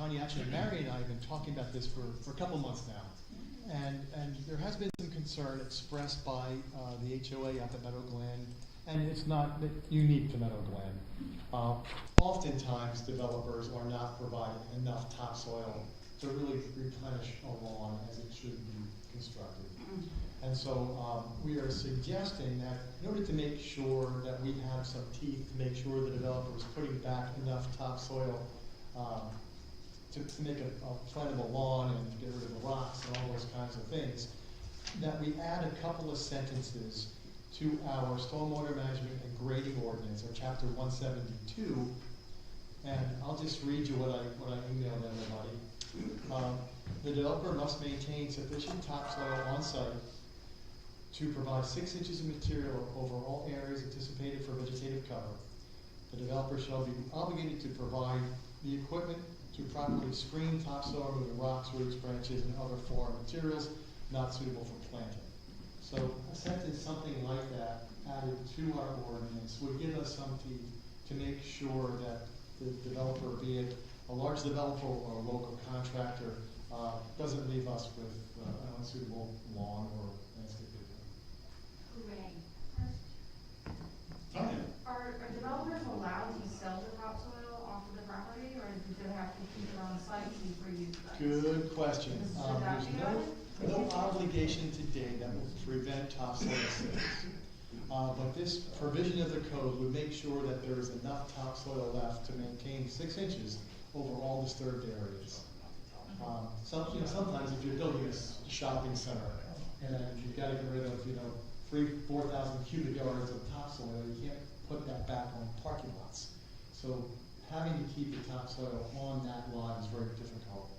Actually, Mary and I have been talking about this for a couple months now. And there has been some concern expressed by the HOA up at Meadow Glen, and it's not unique to Meadow Glen. Oftentimes, developers are not providing enough topsoil to really replenish a lawn as it should be constructed. And so we are suggesting that in order to make sure that we have some teeth, to make sure the developer is putting back enough topsoil to make a plantable lawn and to get rid of the rocks and all those kinds of things, that we add a couple of sentences to our stormwater management and grading ordinance, or chapter 172, and I'll just read you what I emailed everybody. The developer must maintain sufficient topsoil on site to provide 6 inches of material over all areas anticipated for vegetative cover. The developer shall be obligated to provide the equipment to properly screen topsoil, removing rocks, roots, branches, and other foreign materials not suitable for planting. So a sentence, something like that, added to our ordinance would give us some teeth to make sure that the developer, be it a large developer or a local contractor, doesn't leave us with an unsuitable lawn or landscape area. Hooray. Are developers allowed to sell the topsoil off of the property, or do they have to keep it on site for use? Good question. There's no obligation today that will prevent topsoil sales. But this provision of the code would make sure that there is enough topsoil left to maintain 6 inches over all disturbed areas. Sometimes if you're building a shopping center and you've got to get rid of 3,000-4,000 cubic yards of topsoil, you can't put that back on parking lots. So having to keep the topsoil on that lot is very difficult.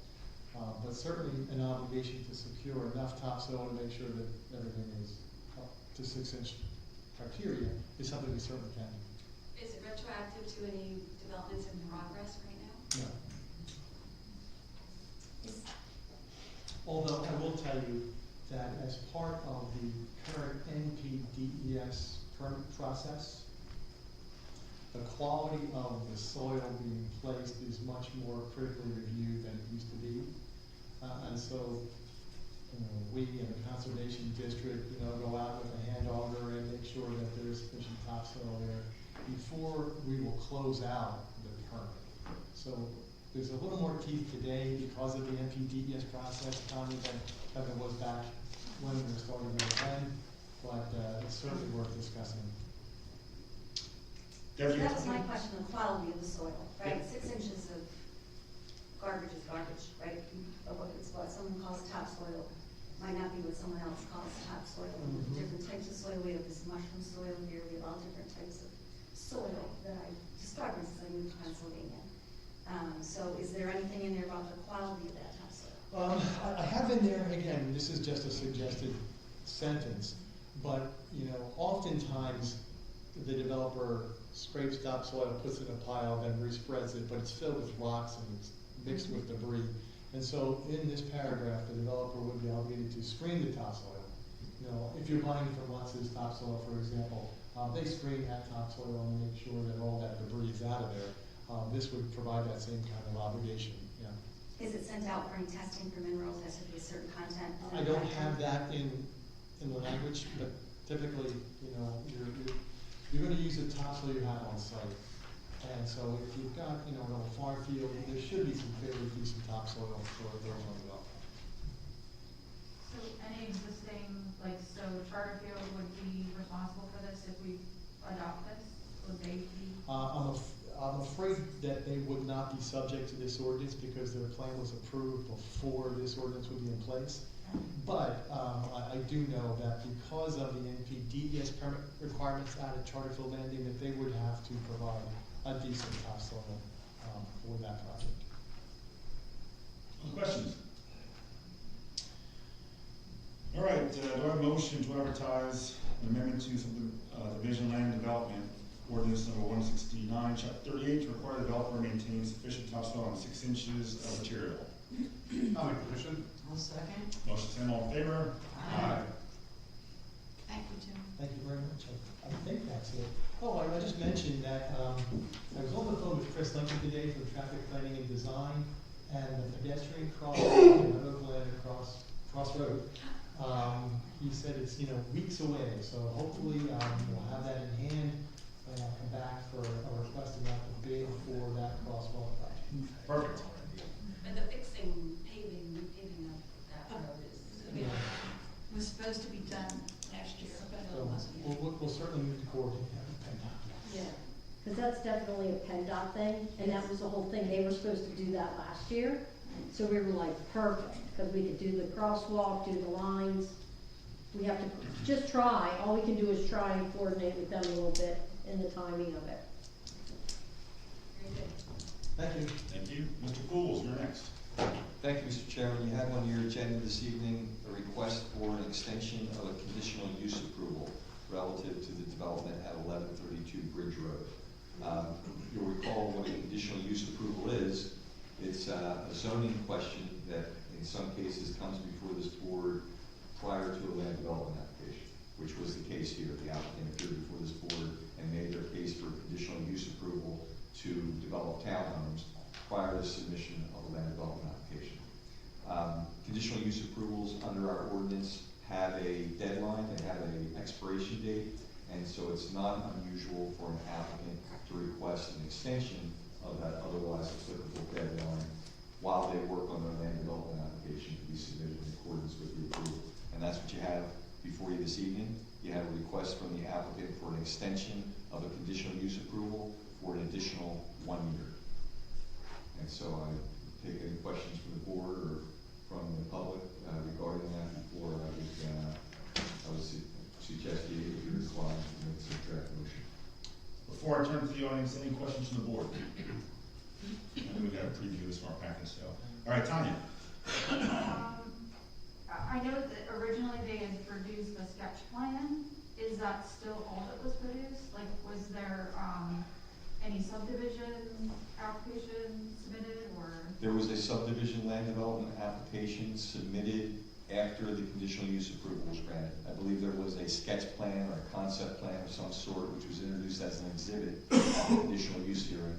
But certainly an obligation to secure enough topsoil to make sure that everything is up to 6-inch criteria is something we certainly can do. Is it retroactive to any developments in progress right now? No. Although I will tell you that as part of the current NPDES permit process, the quality of the soil being placed is much more critically reviewed than it used to be. And so we in the Conservation District go out with a hand auger and make sure that there is sufficient topsoil there before we will close out the permit. So there's a little more teeth today because of the NPDES process, Tommy, than there was back when we were starting with then, but it's certainly worth discussing. Debbie, So that was my question, the quality of the soil, right? Yeah. 6 inches of garbage is garbage, right? What someone calls topsoil might not be what someone else calls topsoil. Mm-hmm. Different types of soil, we have this mushroom soil here, we have all different types of soil that I discovered since I moved to Pennsylvania. So is there anything in there about the quality of that topsoil? I have in there, again, this is just a suggested sentence, but oftentimes the developer scrapes topsoil, puts it in a pile, then respreads it, but it's filled with rocks and it's mixed with debris. And so in this paragraph, the developer would be obligated to screen the topsoil. If you're buying from Lutz's topsoil, for example, they screen that topsoil and make sure that all that debris is out of there. This would provide that same kind of obligation. Yeah. Is it sent out for any testing for minerals? Has to be a certain content? I don't have that in the language, but typically, you're going to use the topsoil you have on site. And so if you've got, a farm field, there should be some fairly decent topsoil for those on the golf. So any existing, Charterfield would be responsible for this if we adopt this? Would they be? I'm afraid that they would not be subject to this ordinance because their plan was approved before this ordinance would be in place. But I do know that because of the NPDES permit requirements out at Charterfield Landing, that they would have to provide a decent topsoil for that project. Other questions? All right, do I have a motion to advertise an amendment to Division Land Development Ordinance number 169, Chapter 38, to require the developer maintain sufficient topsoil on 6 inches of material? I'll make the motion. I'll second. Motion stand, all in favor? Aye. Thank you, Jim. Thank you very much. I think that's it. Oh, I just mentioned that I was on the phone with Chris Lincoln today from Traffic Planning and Design, and the pedestrian crossing in Meadow Glen Crossroad. He said it's, weeks away, so hopefully, we'll have that in hand, and I'll come back for a request about the bid for that crosswalk project. Perfect. But the fixing, repaving of that road is. Yeah. It was supposed to be done last year, but it So wasn't. we'll certainly move to coordinate that with PennDOT. Yeah, because that's definitely a PennDOT thing, and that was the whole thing, they were supposed to do that last year. So we were like, perfect, because we could do the crosswalk, do the lines. We have to just try, all we can do is try and coordinate with them a little bit in the timing of it. Very good. Thank you. Thank you. Mr. Pools, you're next. Thank you, Mr. Chairman. You have on your agenda this evening a request for an extension of a conditional use approval relative to the development at 1132 Bridge Road. You'll recall what a conditional use approval is. It's a zoning question that in some cases comes before this board prior to a land development application, which was the case here. The applicant appeared before this board and made their case for conditional use approval to develop townhomes prior to submission of a land development application. Conditional use approvals under our ordinance have a deadline, they have an expiration date, and so it's not unusual for an applicant to request an extension of that otherwise applicable deadline while they work on their land development application to be submitted in accordance with the approval. And that's what you have before you this evening. You have a request from the applicant for an extension of a conditional use approval for an additional 1 year. And so I take any questions from the board or from the public regarding that before I would suggest you, if you're inclined, to make some draft motion. Before I turn to the audience, any questions from the board? I think we got a preview of this from our package, so. All right, Tanya. I know that originally they had produced a sketch plan. Is that still all that was produced? Like, was there, any subdivision application submitted, or? There was a subdivision land development application submitted after the conditional use approval was granted. I believe there was a sketch plan or a concept plan of some sort which was introduced as an exhibit at the conditional use hearing.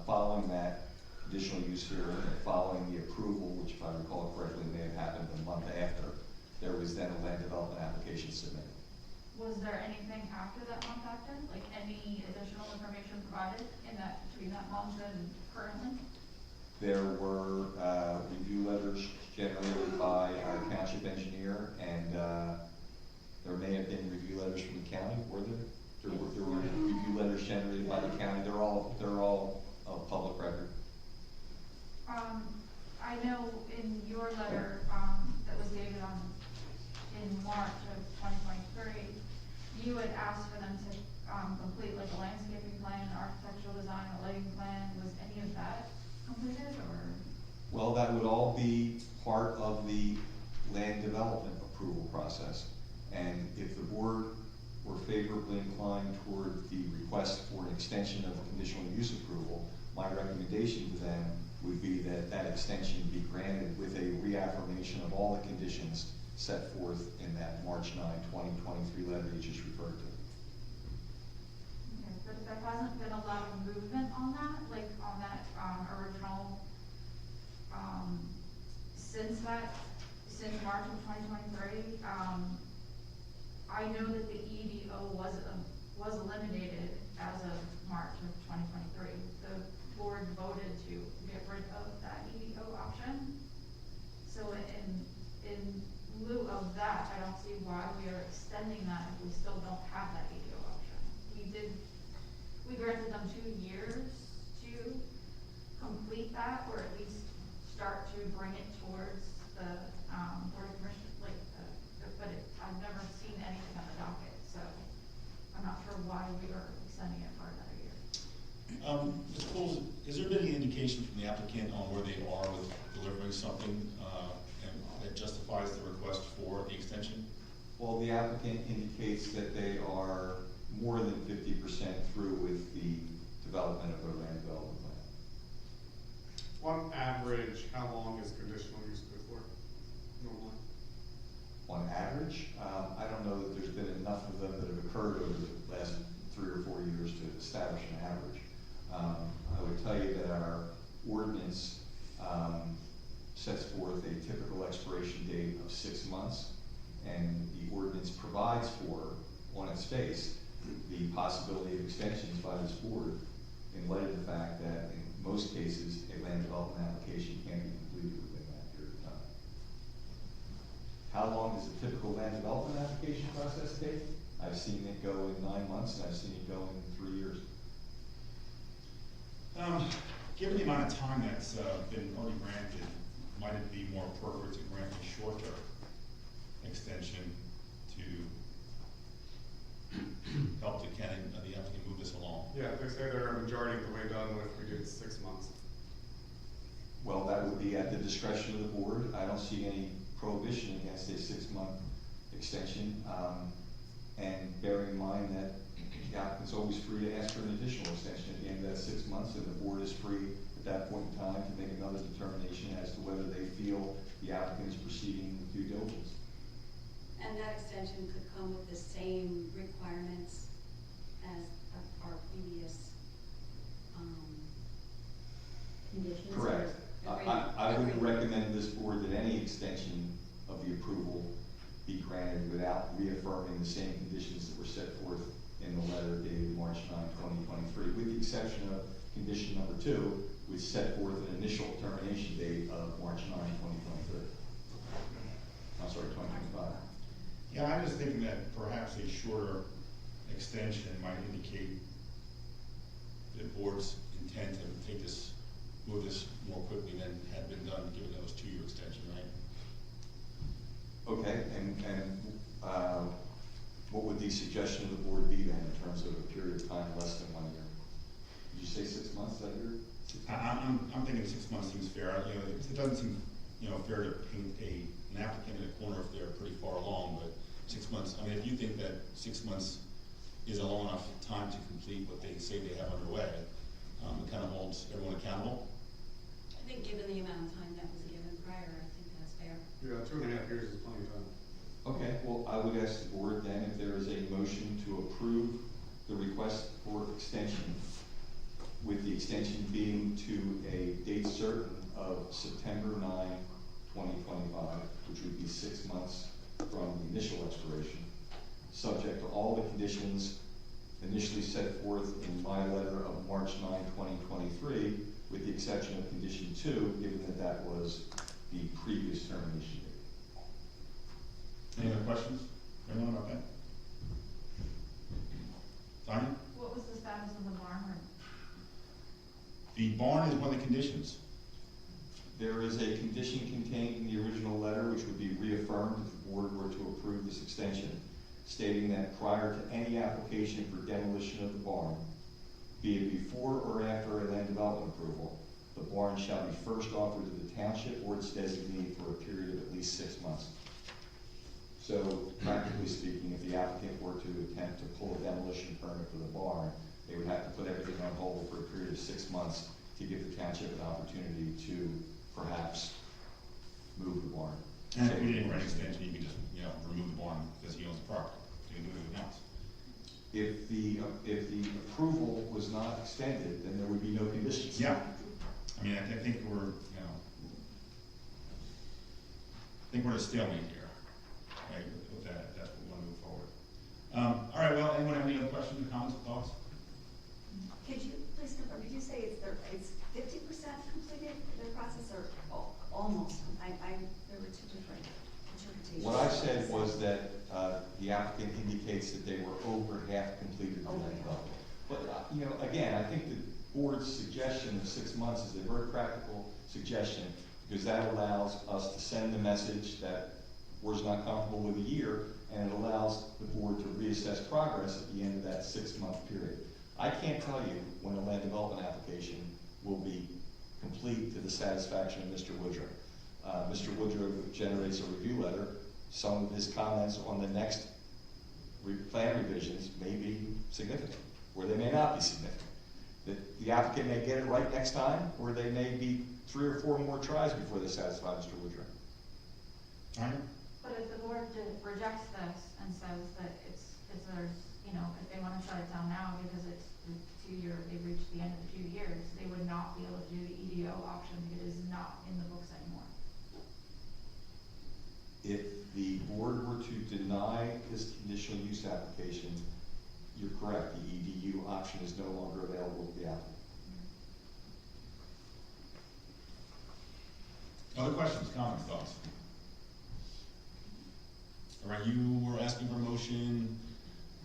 Following that conditional use hearing and following the approval, which if I recall correctly may have happened a month after, there was then a land development application submitted. Was there anything after that month after? Like any additional information provided in that, between that month and currently? There were review letters generated by our township engineer, and there may have been review letters from the county, were there? There were review letters generated by the county. They're all of public record. I know in your letter, that was dated in March of 2023, you had asked for them to, complete like a landscaping plan, an architectural design, a lighting plan. Was any of that completed, or? Well, that would all be part of the land development approval process. And if the board were favorably inclined toward the request for an extension of the conditional use approval, my recommendation to them would be that that extension be granted with a reaffirmation of all the conditions set forth in that March 9, 2023 letter you just referred to. Okay, but if there hasn't been a lot of movement on that, like on that, original, since March of 2023, I know that the EDO was eliminated as of March of 2023. The board voted to get rid of that EDO option. So in lieu of that, I don't see why we are extending that if we still don't have that EDO option. We granted them 2 years to complete that, or at least start to bring it towards the, board of commission, but I've never seen anything on the docket, so I'm not sure why we are extending it for another year. Mr. Pools, has there been any indication from the applicant on where they are with delivering something, and that justifies the request for the extension? Well, the applicant indicates that they are more than 50% through with the development of their land development plan. On average, how long is conditional use good for normally? On average, I don't know that there's been enough of them that have occurred over the last 3 or 4 years to establish an average. I would tell you that our ordinance 6 months, and the ordinance provides for, on its face, the possibility of extensions by this board in light of the fact that in most cases, a land development application can be completed within that period of time. How long does a typical land development application process take? I've seen it go in 9 months, and I've seen it go in 3 years. Given the amount of time that's been already granted, might it be more appropriate to grant a shorter extension to help the applicant move this along? Yeah, they say they're a majority of the way done if we did 6 months. Well, that would be at the discretion of the board. I don't see any prohibition against a 6-month extension. And bearing in mind that the applicant's always free to ask for an additional extension at the end of that 6 months, and the board is free at that point in time to make another determination as to whether they feel the applicant is proceeding with due diligence. And that extension could come with the same requirements as our previous, Conditions. Correct. I would recommend this board that any extension of the approval be granted without reaffirming the same conditions that were set forth in the letter dated March 9, 2023, with the exception of condition number 2, which set forth an initial termination date of March 9, 2023. I'm sorry, 2025. Yeah, I was thinking that perhaps a shorter extension might indicate the board's intent to move this more quickly than had been done, given that it was 2-year extension, right? Okay, and what would the suggestion of the board be then in terms of a period of time less than 1 year? Did you say 6 months that year? I'm thinking 6 months seems fair. It doesn't seem, fair to paint an applicant in a corner if they're pretty far along, but 6 months, I mean, if you think that 6 months is a long enough time to complete what they say they have underway, it kind of holds everyone accountable. I think given the amount of time that was given prior, I think that's fair. Yeah, 2.5 years is plenty of time. Okay, well, I would ask the board then if there is a motion to approve the request for extension, with the extension being to a date certain of September 9, 2025, which would be 6 months from the initial expiration, subject to all the conditions initially set forth in my letter of March 9, 2023, with the exception of condition 2, given that that was the previous termination date. Any other questions? Anyone about that? Tanya? What was the status of the barn room? The barn is one of the conditions. There is a condition contained in the original letter which would be reaffirmed if the board were to approve this extension, stating that prior to any application for demolition of the barn, be it before or after a land development approval, the barn shall be first offered to the township or its designee for a period of at least 6 months. So practically speaking, if the applicant were to attempt to pull a demolition permit for the barn, they would have to put everything on hold for a period of 6 months to give the township an opportunity to perhaps move the barn. And if we didn't grant an extension, you could just, remove the barn because he owns the property. You can do anything else. If the approval was not extended, then there would be no conditions. Yeah. I mean, I think we're, at a stalemate here, right, with that, if that's what we want to move forward. All right, well, anyone have any other questions, comments, or thoughts? Could you please confirm, did you say it's 50% completed, their process, or almost? There were 2 different interpretations. What I said was that the applicant indicates that they were over half completed the land development. But, again, I think the board's suggestion of 6 months is a very practical suggestion, because that allows us to send the message that we're not comfortable with a year, and it allows the board to reassess progress at the end of that 6-month period. I can't tell you when a land development application will be complete to the satisfaction of Mr. Woodrow. Mr. Woodrow generates a review letter. Some of his comments on the next plan revisions may be significant, or they may not be significant. The applicant may get it right next time, or they may be 3 or 4 more tries before they satisfy Mr. Woodrow. All right. But if the board rejects this and says that there's, if they want to shut it down now because it's the 2-year, they've reached the end of the 2 years, they would not be able to do the EDO option because it is not in the books anymore. If the board were to deny this conditional use application, you're correct, the EDU option is no longer available to the applicant. Other questions, comments, thoughts? All right, you were asking for a motion.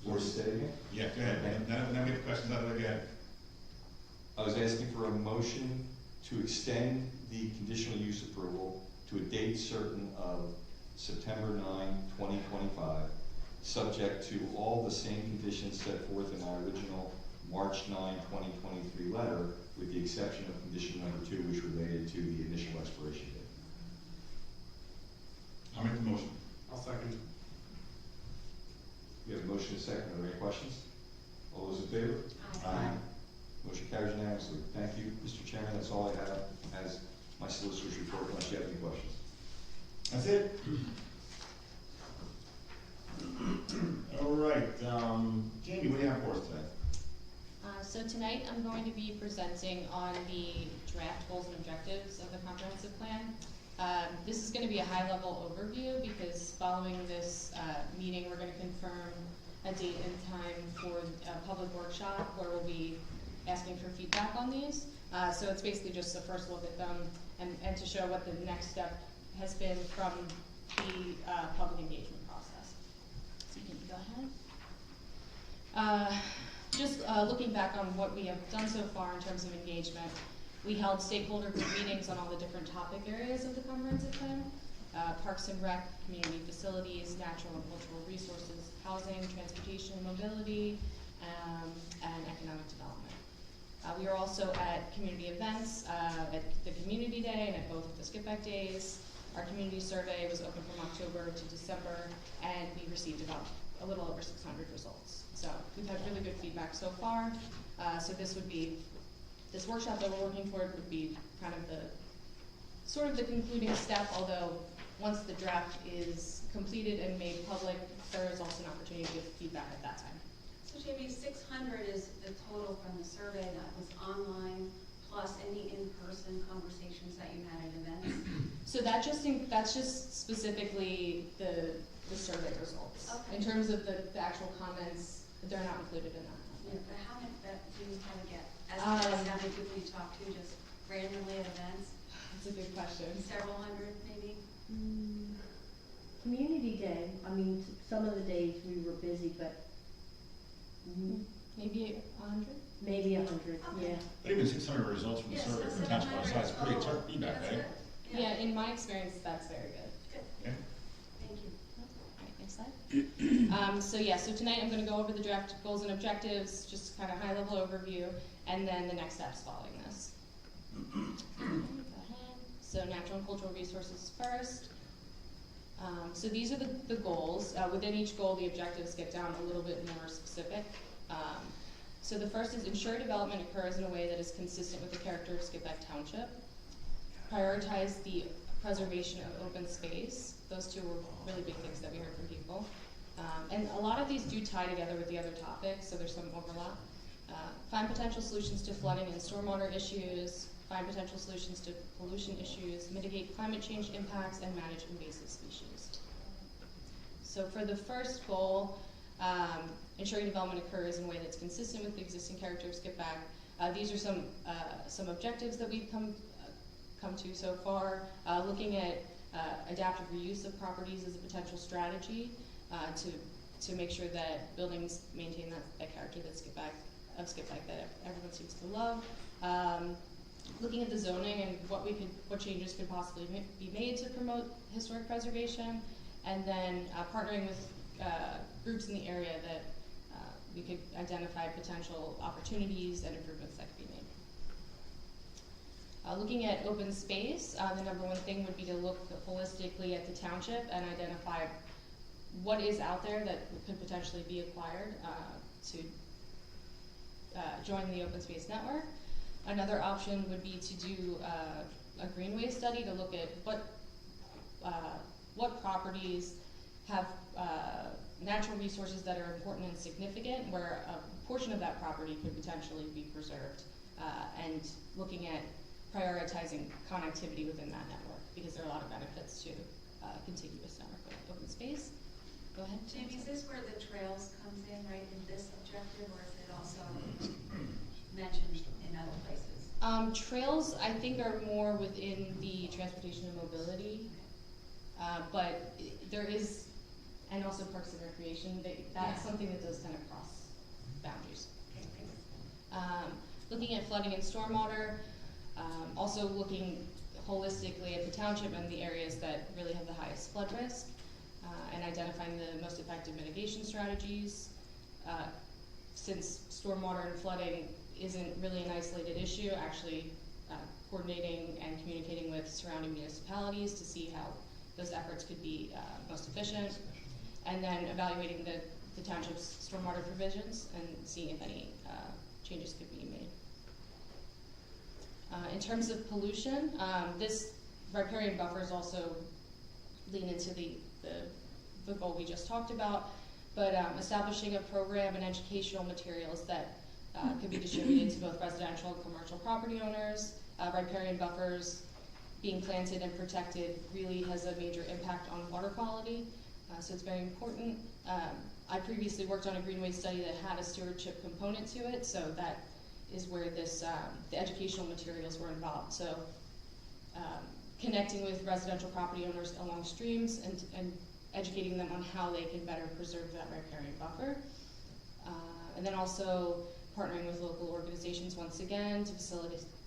Or say again? Yeah, go ahead. Now we have questions out of the way. Go ahead. I was asking for a motion to extend the conditional use approval to a date certain of September 9, 2025, subject to all the same conditions set forth in our original March 9, 2023 letter, with the exception of condition number 2, which related to the initial expiration date. I'll make the motion. I'll second. We have a motion and a second. Are there any questions? All those in favor? Aye. Motion carries unanimously. Thank you, Mr. Chairman. That's all I have as my solicitor's report, unless you have any questions. That's it. All right, Jamie, what do you have for us today? So tonight I'm going to be presenting on the draft goals and objectives of the comprehensive plan. This is going to be a high-level overview because following this meeting, we're going to confirm a date and time for a public workshop where we'll be asking for feedback on these. So it's basically just a first look at them and to show what the next step has been from the public engagement process. So you can go ahead. Just looking back on what we have done so far in terms of engagement, we held stakeholder group meetings on all the different topic areas of the comprehensive plan: parks and rec, community facilities, natural and cultural resources, housing, transportation, mobility, and economic development. We were also at community events, at the Community Day and at both of the Skip Back Days. Our community survey was open from October to December, and we received about a little over 600 results. So we've had really good feedback so far. So this workshop that we're working toward would be kind of the concluding step, although once the draft is completed and made public, there is also an opportunity to give feedback at that time. So Jamie, 600 is the total from the survey that was online, plus any in-person conversations that you had at events? So that's just specifically the survey results. Okay. In terms of the actual comments, they're not included in that. Yeah, but how many, do you kind of get, as how many people you talk to just randomly at events? That's a good question. Several hundred, maybe? Community Day, I mean, some of the days we were busy, but Maybe 100? maybe 100, Okay. yeah. But even 600 results from the Yes, survey that's from township 700. outside is pretty Oh, tough feedback, that's right? it. Yeah, in my experience, that's very good. Good, Okay. thank you. Alright, next slide. So tonight I'm gonna go over the draft goals and objectives, just kind of high level overview, and then the next steps following this. Go ahead. So natural and cultural resources first. So these are the goals. Within each goal, the objectives get down a little bit more specific. So the first is ensure development occurs in a way that is consistent with the character of Skipback Township. Prioritize the preservation of open space. Those two were really big things that we heard from people. And a lot of these do tie together with the other topics, so there's some overlap. Find potential solutions to flooding and stormwater issues. Find potential solutions to pollution issues. Mitigate climate change impacts and manage invasive species. So for the first goal, ensuring development occurs in a way that's consistent with the existing character of Skipback. These are some objectives that we've come to so far. Looking at adaptive reuse of properties as a potential strategy to make sure that buildings maintain that character that Skipback that everyone seems to love. Looking at the zoning and what changes could possibly be made to promote historic preservation, and then partnering with groups in the area that we could identify potential opportunities and improvements that could be made. Looking at open space, the number one thing would be to look holistically at the township and identify what is out there that could potentially be acquired to join the open space network. Another option would be to do a greenway study to look at what properties have natural resources that are important and significant, where a portion of that property could potentially be preserved, and looking at prioritizing connectivity within that network, because there are a lot of benefits to contiguous network of open space. Go ahead. Jamie, is this where the trails comes in, right, in this objective, or is it also mentioned in other places? Trails, I think, are more within the transportation and mobility, but there is, and also parks and recreation, that's Yeah. something that does kind of cross boundaries. Okay, thanks. Looking at flooding and stormwater, also looking holistically at the township and the areas that really have the highest flood risk, and identifying the most effective mitigation strategies. Since stormwater and flooding isn't really an isolated issue, actually coordinating and communicating with surrounding municipalities to see how those efforts could be most efficient, and then evaluating the township's stormwater provisions and seeing if any changes could be made. In terms of pollution, this riparian buffers also lean into the goal we just talked about, but establishing a program and educational materials that could be distributed to both residential and commercial property owners. Riparian buffers being planted and protected really has a major impact on water quality, so it's very important. I previously worked on a greenway study that had a stewardship component to it, so that is where this the educational materials were involved. So connecting with residential property owners along streams and educating them on how they can better preserve that riparian buffer. And then also partnering with local organizations once again to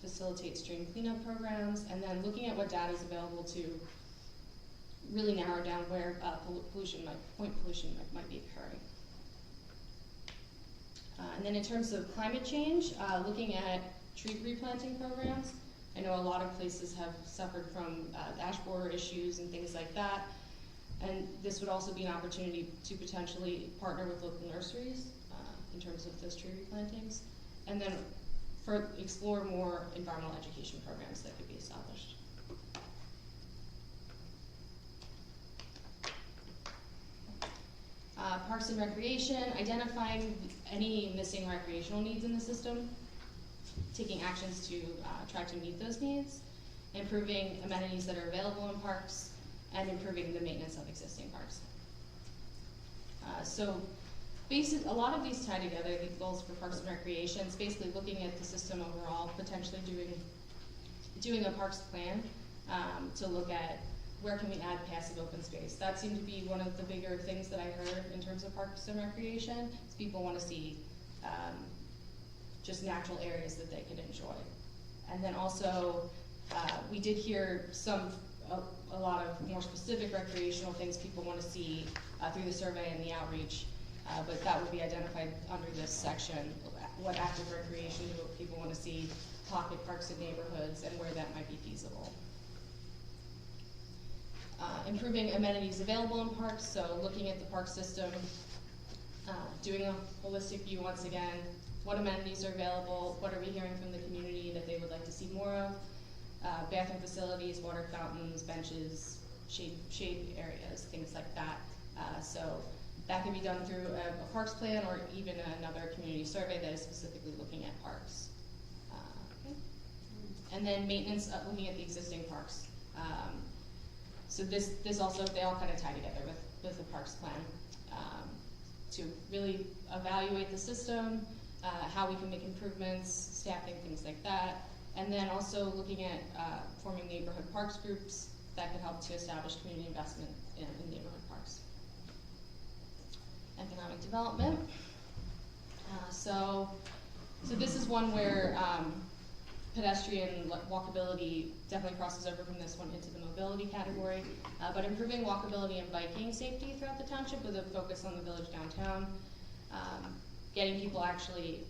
facilitate stream cleanup programs, and then looking at what data is available to really narrow down where point pollution might be occurring. And then in terms of climate change, looking at tree replanting programs. I know a lot of places have suffered from ash borer issues and things like that. And this would also be an opportunity to potentially partner with local nurseries in terms of those tree replantings. And then explore more environmental education programs that could be established. Parks and recreation, identifying any missing recreational needs in the system, taking actions to try to meet those needs, improving amenities that are available in parks, and improving the maintenance of existing parks. So a lot of these tie together, the goals for parks and recreation. It's basically looking at the system overall, potentially doing a parks plan to look at where can we add passive open space. That seemed to be one of the bigger things that I heard in terms of parks and recreation, is people want to see just natural areas that they could enjoy. And then also, we did hear a lot of more specific recreational things people want to see through the survey and the outreach, but that would be identified under this section, what active recreation do people want to see, pocket parks in neighborhoods, and where that might be feasible. Improving amenities available in parks, so looking at the park system, doing a holistic view once again, what amenities are available, what are we hearing from the community that they would like to see more of, bathroom facilities, water fountains, benches, shade areas, things like that. So that can be done through a parks plan or even another community survey that is specifically looking at parks. Okay. And then maintenance, looking at the existing parks. So this also, they all kind of tie together with the parks plan to really evaluate the system, how we can make improvements, staffing, things like that. And then also looking at forming neighborhood parks groups that could help to establish community investment in neighborhood parks. Economic development. So this is one where pedestrian walkability definitely crosses over from this one into the mobility category, but improving walkability and biking safety throughout the township with a focus on the village downtown, getting people actually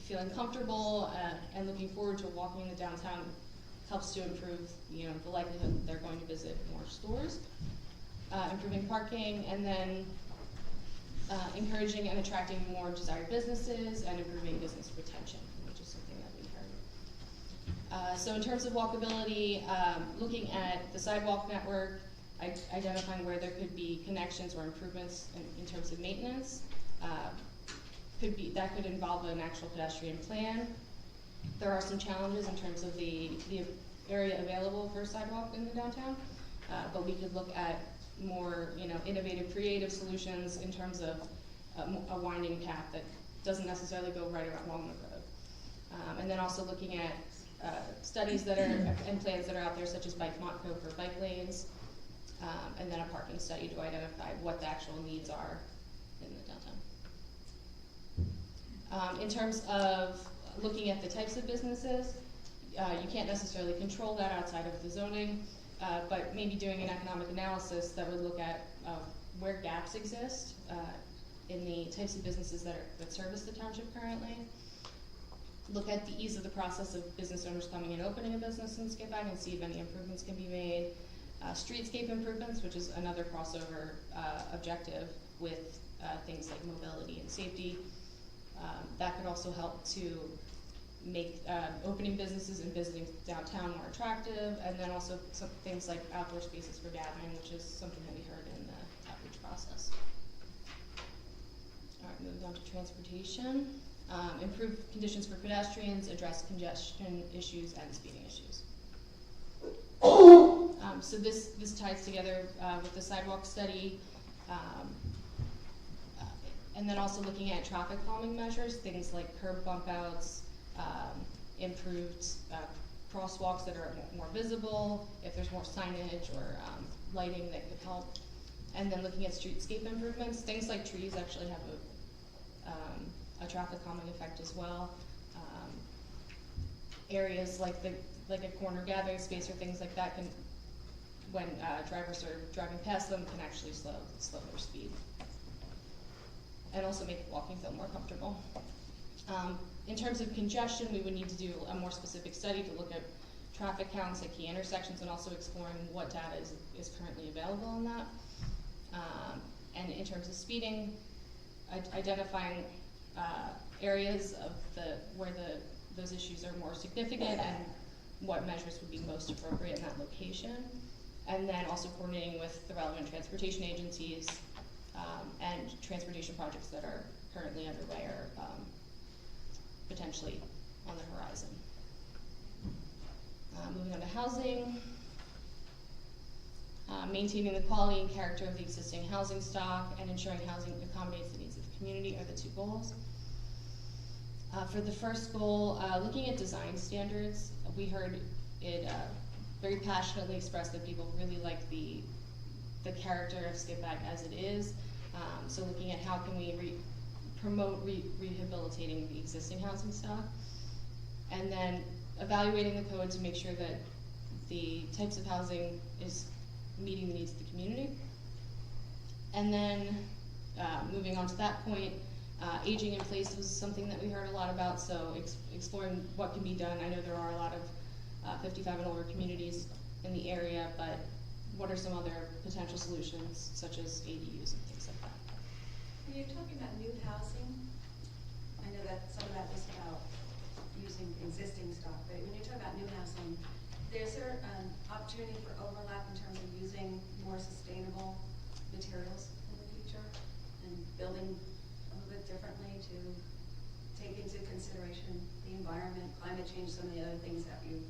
feeling comfortable and looking forward to walking in the downtown helps to improve, the likelihood that they're going to visit more stores. Improving parking, and then encouraging and attracting more desired businesses and improving business retention, which is something that we heard. So in terms of walkability, looking at the sidewalk network, identifying where there could be connections or improvements in terms of maintenance. That could involve an actual pedestrian plan. There are some challenges in terms of the area available for sidewalk in the downtown. but we could look at more, innovative, creative solutions in terms of a winding path that doesn't necessarily go right along the road. And then also looking at studies that are, and plans that are out there, such as Bike Montco for bike lanes, and then a parking study to identify what the actual needs are in the downtown. In terms of looking at the types of businesses, you can't necessarily control that outside of the zoning, but maybe doing an economic analysis that would look at where gaps exist in the types of businesses that service the township currently. Look at the ease of the process of business owners coming and opening a business in Skippack and see if any improvements can be made. Streetscape improvements, which is another crossover objective with things like mobility and safety. That could also help to make opening businesses and visiting downtown more attractive, and then also some things like outdoor spaces for gathering, which is something that we heard in the outreach process. All right, moving on to transportation. Improve conditions for pedestrians, address congestion issues and speeding issues. So this ties together with the sidewalk study, and then also looking at traffic calming measures, things like curb bump outs, improved crosswalks that are more visible, if there's more signage or lighting that could help. And then looking at streetscape improvements, things like trees actually have a traffic calming effect as well. Areas like a corner gathering space or things like that can, when drivers are driving past them, can actually slow their speed. And also make walking feel more comfortable. In terms of congestion, we would need to do a more specific study to look at traffic counts at key intersections and also exploring what data is currently available on that. And in terms of speeding, identifying areas of where those issues are more significant and what measures would be most appropriate in that location. And then also coordinating with the relevant transportation agencies and transportation projects that are currently underway or potentially on the horizon. Moving on to housing. Maintaining the quality and character of the existing housing stock and ensuring housing accommodates the needs of the community are the two goals. For the first goal, looking at design standards, we heard it very passionately expressed that people really like the character of Skippack as it is. So looking at how can we promote rehabilitating the existing housing stock, and then evaluating the code to make sure that the types of housing is meeting the needs of the community. And then moving on to that point, aging in place was something that we heard a lot about, so exploring what can be done. I know there are a lot of 55 and older communities in the area, but what are some other potential solutions, such as ADUs and things like that? When you're talking about new housing, I know that some of that was about using existing stock, but when you're talking about new housing, there's an opportunity for overlap in terms of using more sustainable materials in the future and building a little bit differently to take into consideration the environment, climate change, some of the other things that you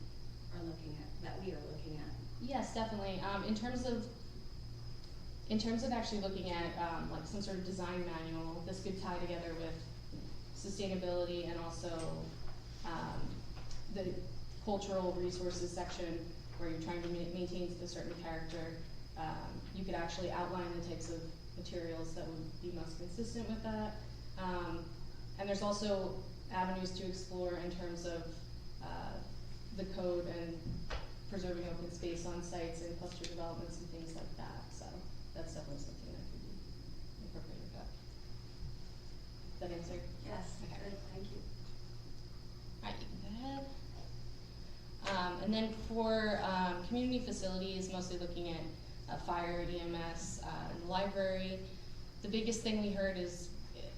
are looking at, that we are looking at. Yes, definitely. In terms of actually looking at like some sort of design manual, this could tie together with sustainability and also the cultural resources section where you're trying to maintain a certain character. You could actually outline the types of materials that would be most consistent with that. And there's also avenues to explore in terms of the code and preserving open space on sites and cluster developments and things like that. So that's definitely something that could be incorporated with that. Does that answer? Yes, Okay. good, thank you. All right, you can go ahead. And then for community facilities, mostly looking at fire, EMS, and the library. The biggest thing we heard is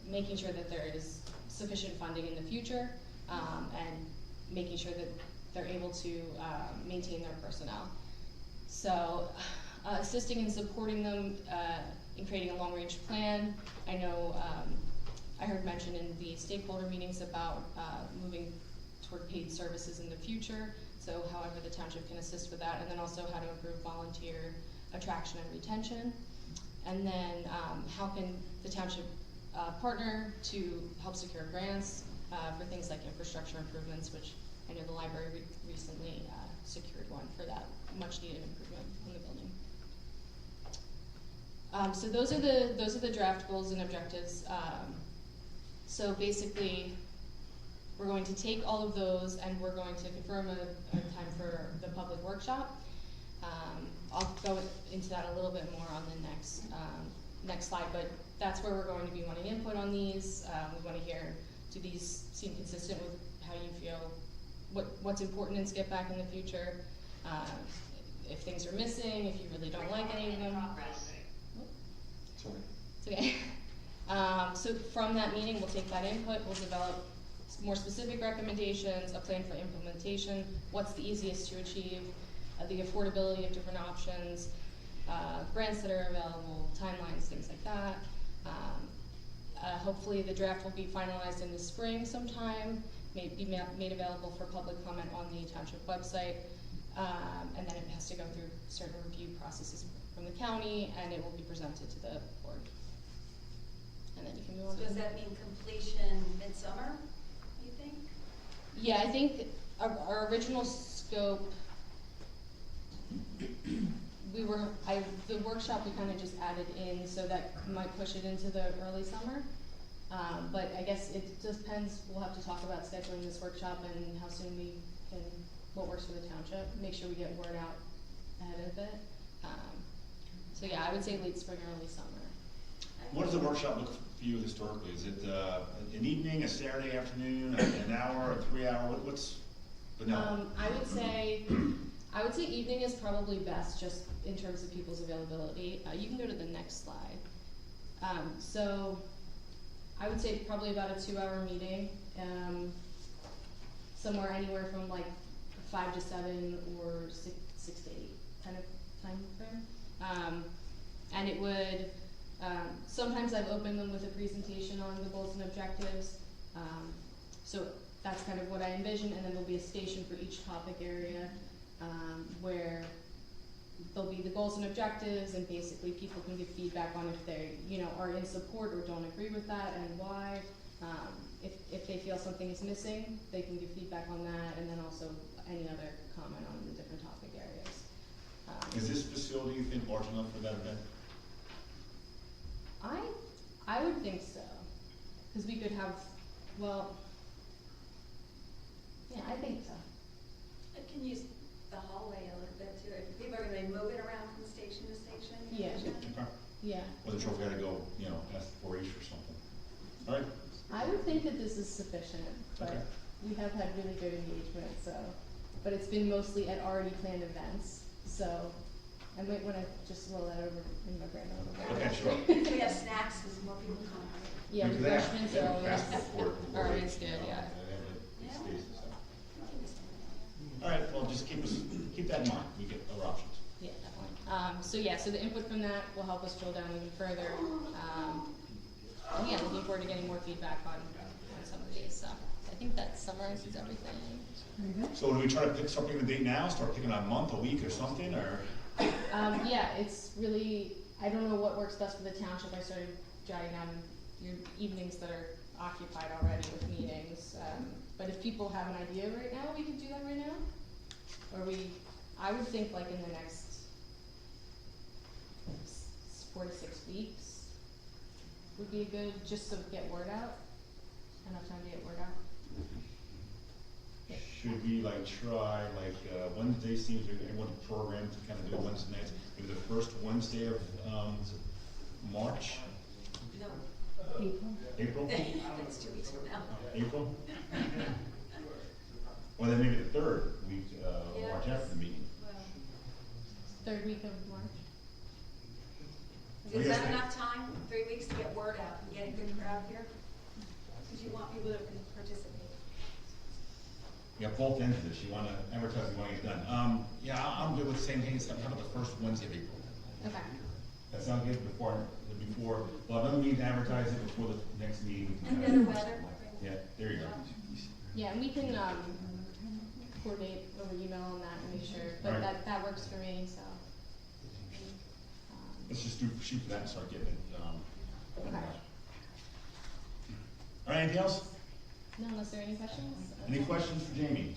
making sure that there is sufficient funding in the future and making sure that they're able to maintain their personnel. So assisting and supporting them in creating a long-range plan. I know I heard mentioned in the stakeholder meetings about moving toward paid services in the future, so however the township can assist with that, and then also how to improve volunteer attraction and retention. And then how can the township partner to help secure grants for things like infrastructure improvements, which I know the library recently secured one for that much needed improvement in the building. So those are the draft goals and objectives. So basically, we're going to take all of those and we're going to confirm a time for the public workshop. I'll go into that a little bit more on the next slide, but that's where we're going to be wanting input on these. We want to hear, do these seem consistent with how you feel, what's important in Skip Back in the future, if things are missing, if you really don't like any of them. Sorry. It's okay. So from that meeting, we'll take that input, we'll develop more specific recommendations, a plan for implementation, what's the easiest to achieve, the affordability of different options, grants that are available, timelines, things like that. Hopefully the draft will be finalized in the spring sometime, may be made available for public comment on the township website, and then it has to go through certain review processes from the county, and it will be presented to the board. And then you can move on. So does that mean completion midsummer, you think? Yeah, I think our original scope, the workshop we kind of just added in, so that might push it into the early summer. But I guess it just depends, we'll have to talk about scheduling this workshop and how soon we can, what works for the township, make sure we get word out ahead of it. So yeah, I would say late spring, early summer. What does the workshop look for you historically? Is it an evening, a Saturday afternoon, an hour, a 3 hour? What's the no? I would say evening is probably best, just in terms of people's availability. You can go to the next slide. So I would say probably about a 2-hour meeting, somewhere anywhere from like 5 to 7 or 6 to 8 kind of time frame. And it would, sometimes I've opened them with a presentation on the goals and objectives. So that's kind of what I envision, and then there'll be a station for each topic area, where there'll be the goals and objectives, and basically people can give feedback on if they, are in support or don't agree with that and why. If they feel something is missing, they can give feedback on that, and then also any other comment on the different topic areas. Is this facility, you think, large enough for that event? I would think so, because we could have, well, yeah, I think so. It can use the hallway a little bit too. If people are going to move it around from station to station. Yeah. Okay. Yeah. Wasn't sure if we had to go, ask for each or something. All right. I would think that this is sufficient, but Okay. we have had really good engagement, so, but it's been mostly at already planned events, so I might wanna just roll that over in my brain a little bit. Okay, sure. Do we have snacks because more people come? Yeah, We do that. refreshments Yeah, are always, passport for are always each, good, yeah. and it stays the same. All right, well, just keep that in mind. We get other options. Yeah, definitely. So the input from that will help us drill down even further. And yeah, looking forward to getting more feedback on some of these, so I think that summarizes everything. So do we try to start picking a date now, start picking a month, a week, or something, or? Yeah, it's really, I don't know what works best for the township. I started jotting down your evenings that are occupied already with meetings. But if people have an idea right now, we could do that right now. Or I would think like in the next 4 to 6 weeks would be a good, just to get word out. Enough time to get word out. Should we try Wednesday seems like everyone's programmed to kind of do it Wednesday nights, maybe the first Wednesday of March? No. April? It's 2 weeks from now. April? Or then maybe the third week of Yeah. March after the meeting. Well, Third week of March. What do is you that guys think? enough time? 3 weeks to get word out and get a good crowd here? Because you want people to participate. You got both ends of this. You want to advertise, you want to get it done. Yeah, I'm good with the same thing. How about the first Wednesday of April? Okay. That sounds good before, well, another meeting to advertise it before the next meeting. And better weather. Yeah, there you go. Yeah, and we can coordinate over email on that and make sure, but Right. that works for me, so. let's just shoot for that and start getting it, Okay. All right, anything else? No, unless there are any questions? Any questions for Jamie?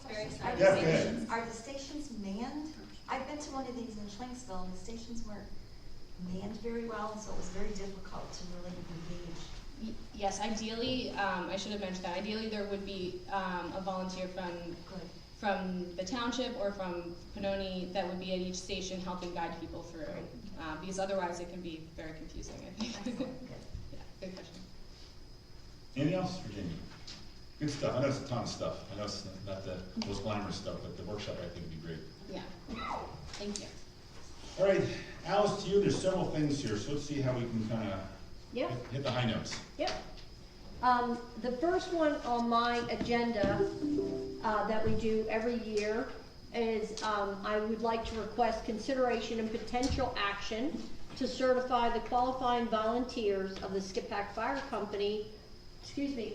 Very Are exciting. the Yeah, go stations, are the stations manned? I've been to one of these in Schlenksville, and the stations weren't manned very well, and so it was very difficult to really engage. Yes, ideally, I should have mentioned that, ideally there would be a volunteer from the township or from Panoni that would be at each station helping guide people through, because otherwise it can be very confusing, I think. Excellent, good. Yeah, good question. Anything else for Jamie? Good stuff. I know it's a ton of stuff. I know it's not the most glamorous stuff, but the workshop I think would be great. Yeah, thank you. All right, Alice, to you, there's several things here, so let's see how we can kind of Yep. hit the high notes. Yep. The first one on my agenda, that we do every year is, I would like to request consideration and potential action to certify the qualifying volunteers of the Skip-Pack Fire Company,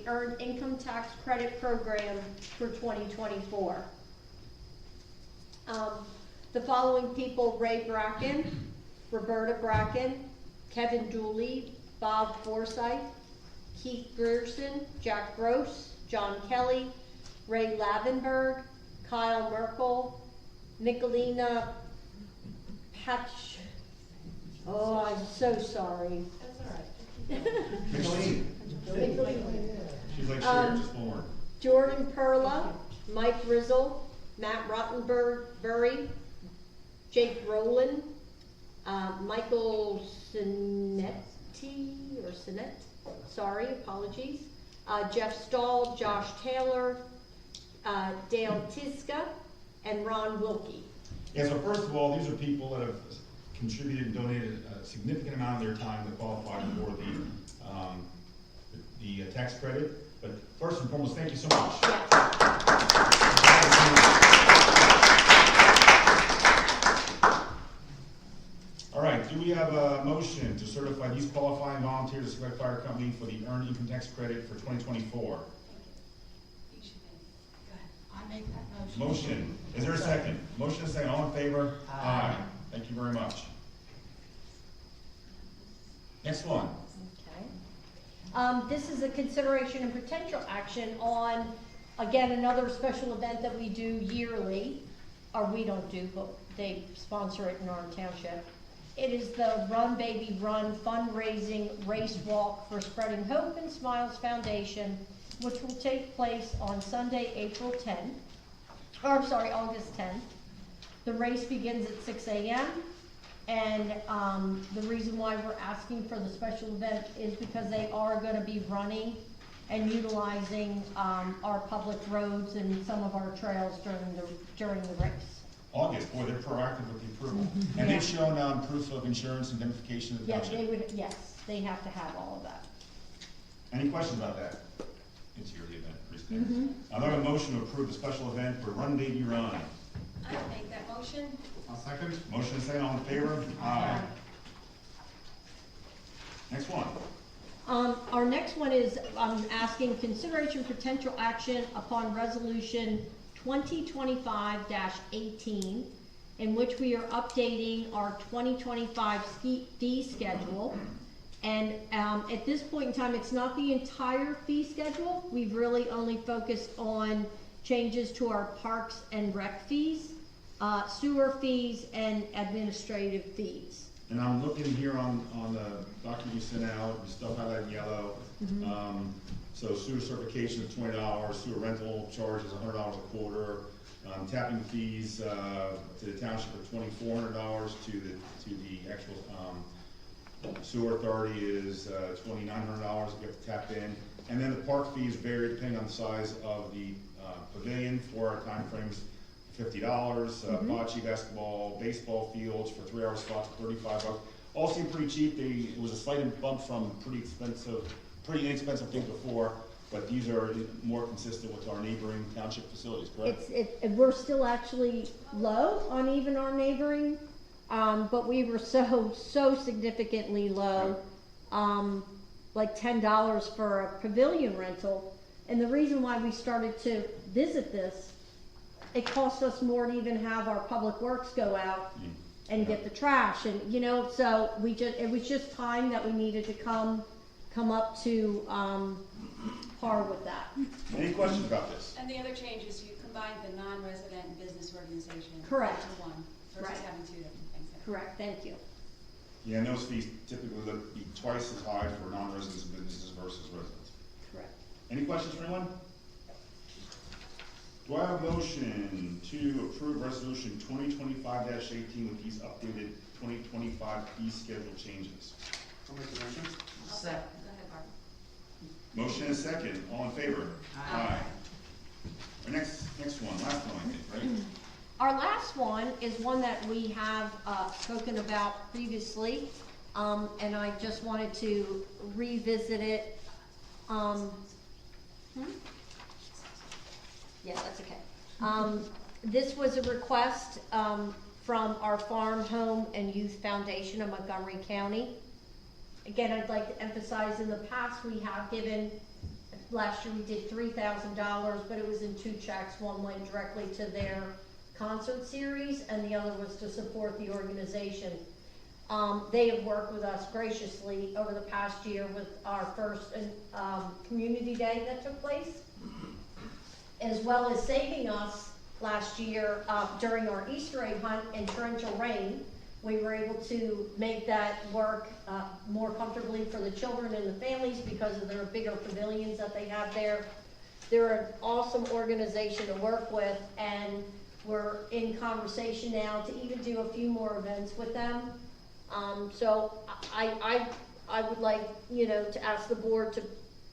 Earned Income Tax Credit Program for 2024. The following people: Ray Bracken, Roberta Bracken, Kevin Dooley, Bob Forsythe, Keith Grierson, Jack Gross, John Kelly, Ray Lavenberg, Kyle Merkel, Michelina Patch. Oh, I'm so sorry. Michelene, she's like, sure, just one word. Jordan Perla, Mike Rizzle, Matt Rottenberg, Jake Rowland, Michael Sinet, sorry, apologies, Jeff Stahl, Josh Taylor, Dale Tiska, and Ron Wilkie. Yeah, so first of all, these are people that have contributed and donated a significant amount of their time to qualify for the tax credit. But first and foremost, thank you so much. All right, do we have a motion to certify these qualifying volunteers to Skip-Pack Fire Company for the Earned Income Tax Credit for 2024? You should make, go ahead. I make that motion. Motion, is there a second? Motion and second, all in favor? Aye. Thank you very much. Next one. Okay. This is a consideration and potential action on, again, another special event that we do yearly, or we don't do, but they sponsor it in our township. It is the Run Baby Run fundraising race walk for Spreading Hope and Smiles Foundation, which will take place on Sunday, August 10th. The race begins at 6 a.m. And the reason why we're asking for the special event is because they are going to be running and utilizing our public roads and some of our trails during the race. August, boy, they're proactive with the approval. And they've shown proof of insurance and identification of the Yes, township. yes, they have to have all of that. Any questions about that? It's your event, Kristen. I'll have a motion to approve the special event for Run Baby Run. I make that motion. I'll second. Motion and second, all in favor? Aye. Next one. Our next one is, I'm asking consideration potential action upon resolution 2025-18, in which we are updating our 2025 fee schedule. And at this point in time, it's not the entire fee schedule. We've really only focused on changes to our parks and rec fees, sewer fees, and administrative fees. And I'm looking here on the document you sent out, the stuff highlighted in yellow. So sewer certification is $20, sewer rental charge is $100 a quarter, tapping fees to the township are $2,400, to the actual sewer authority is $2,900 if you have to tap in. And then the park fees vary depending on the size of the pavilion. 4 hour time frames, $50, bocce, basketball, baseball fields for 3 hour spots, $35. All seem pretty cheap. It was a slight bump from pretty inexpensive things before, but these are more consistent with our neighboring township facilities, correct? We're still actually low on even our neighboring, but we were so significantly low, like $10 for a pavilion rental. And the reason why we started to visit this, it cost us more to even have our public works go out and get the trash, and, you know, so it was just time that we needed to come up to, par with that. Any questions about this? And the other change is you combined the non-resident business organization. Correct. Into one, versus Right. having two different things there. Correct, thank you. Yeah, and those fees typically look be twice as high for non-residents and businesses versus residents. Correct. Any questions for anyone? Do I have a motion to approve resolution 2025-18 with these updated 2025 fee schedule changes? I'll make the motion. Go ahead, Barb. Motion and second, all in favor? Aye. Our next one, last one, I think, right? Our last one is one that we have spoken about previously, and I just wanted to revisit it. Yeah, that's okay. This was a request from our Farm, Home, and Youth Foundation of Montgomery County. Again, I'd like to emphasize, in the past, we have given, last year we did $3,000, but it was in 2 checks. One went directly to their concert series, and the other was to support the organization. They have worked with us graciously over the past year with our first community day that took place, as well as saving us last year during our Easter egg hunt in torrential rain. We were able to make that work more comfortably for the children and the families because of their bigger pavilions that they have there. They're an awesome organization to work with, and we're in conversation now to even do a few more events with them. So I would like, you know, to ask the board to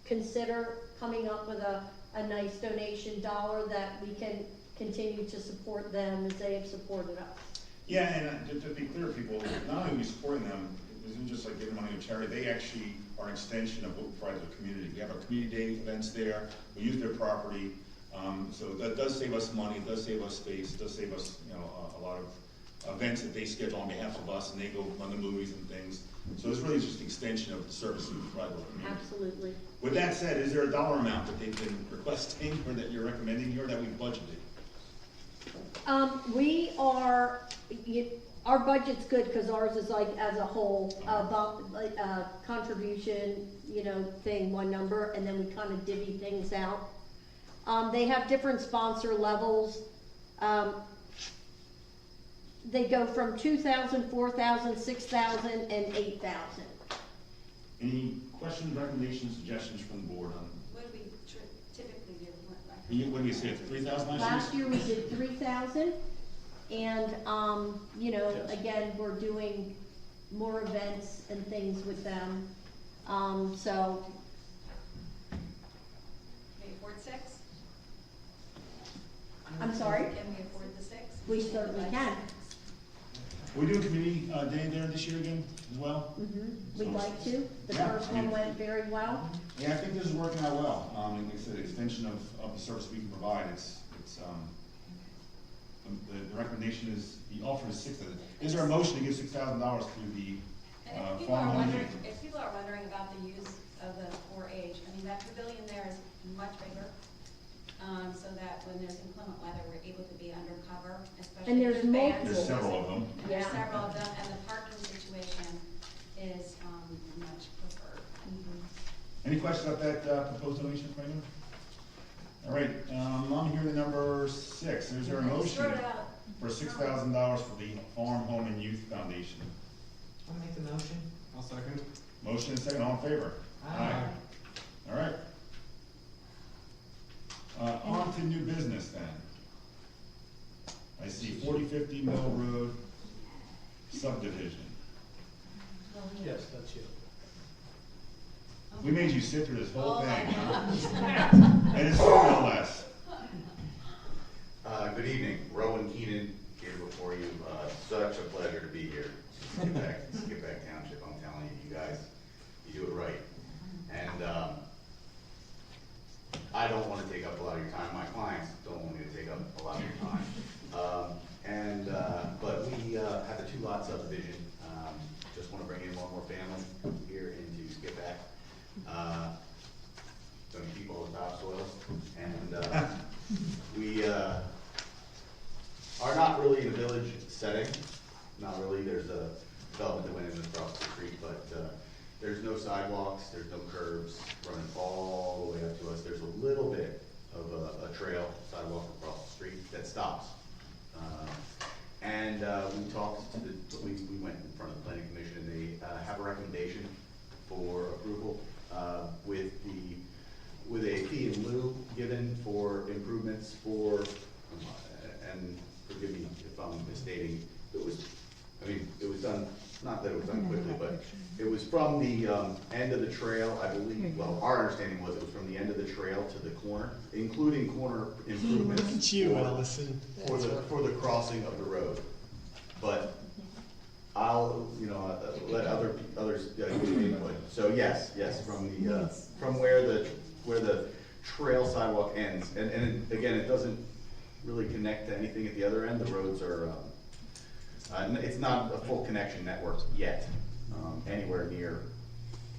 consider coming up with a nice donation dollar that we can continue to support them as they have supported us. Yeah, and to be clear, people, not only are we supporting them, it isn't just like giving money to charity, they actually are an extension of what we provide to the community. We have our community day events there, we use their property, so that does save us money, it does save us space, it does save us, you know, a lot of events that they schedule on behalf of us, and they go run the movies and things. So it's really just an extension of the services we provide to the community. Absolutely. With that said, is there a dollar amount that they've been requesting, or that you're recommending here, that we budgeted? We are, our budget's good because ours is like as a whole, contribution, you know, thing, one number, and then we kind of divvy things out. They have different sponsor levels. They go from 2,000, 4,000, 6,000, and 8,000. Any questions, recommendations, suggestions from the board on? What do we typically do? What do you say, 3,000 Last year we did 3,000, and, you know, Yes. again, we're doing more events and things with them, so. Can we afford 6? I'm sorry? Can we afford the 6? We certainly can. We do a community day there this year again as well? We'd like to. The Yeah, first one went very well. Yeah, I think this is working out well. Like I said, extension of the service we can provide. The recommendation is, the offer is $6,000. Is there a motion to give $6,000 to the And if farm home? if people are wondering about the use of the 4-H, I mean, that pavilion there is much bigger, so that when there's inclement weather, we're able to be undercover, especially. And there's with bands. multiple. There's several of them. There's Yeah. several of them, and the parking situation is, much preferred. Any questions about that proposed donation for anyone? All right, I'm hearing the number 6. Is there a Just motion throw it out. for $6,000 for the Farm, Home, and Youth Foundation? I'll make the motion. I'll second. Motion and second, all in favor? Aye. All right. On to new business then. I see 4050 Mill Road subdivision. Yes, that's you. We made you sit through this whole Oh, my thing, huh? gosh. And it's no less. Good evening, Rowan Keenan here before you. Such a pleasure to be here. Skip back Township, I'm telling you, you guys, you do it right. And I don't want to take up a lot of your time. My clients don't want me to take up a lot of your time. But we have a 2-lot subdivision. Just want to bring in one more family here into Skipback. Don't keep all the topsoils. And we are not really in a village setting. not really, there's a development that went in across the street, but, there's no sidewalks, there's no curbs running all the way up to us. There's a little bit of a trail sidewalk across the street that stops. And we talked to we went in front of the planning commission, and they have a recommendation for approval with a fee in lieu given for improvements for, and forgive me if I'm misstating, it was done, not that it was done quickly, but it was from the end of the trail, I believe, well, our understanding was it was from the end of the trail to the corner, including corner improvements. Look at you, Allison. For the crossing of the road. But I'll, let others give input. So yes, from where the trail sidewalk ends, and again, it doesn't really connect to anything at the other end. The roads are, it's not a full connection network yet, anywhere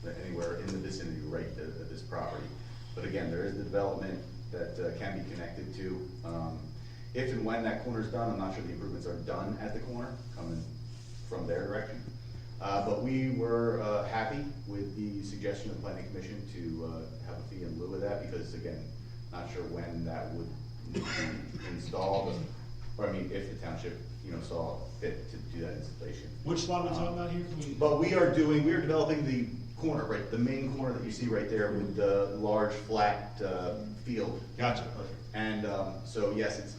in the vicinity right at this property. But again, there is the development that can be connected to. If and when that corner's done, I'm not sure the improvements are done at the corner, coming from their direction. But we were happy with the suggestion of the planning commission to have a fee in lieu of that, because again, not sure when that would be installed, or I mean, if the township, saw fit to do that installation. Which lot are we talking about here? But we are developing the corner, right, the main corner that you see right there with the large flat field. Gotcha. And so yes, it's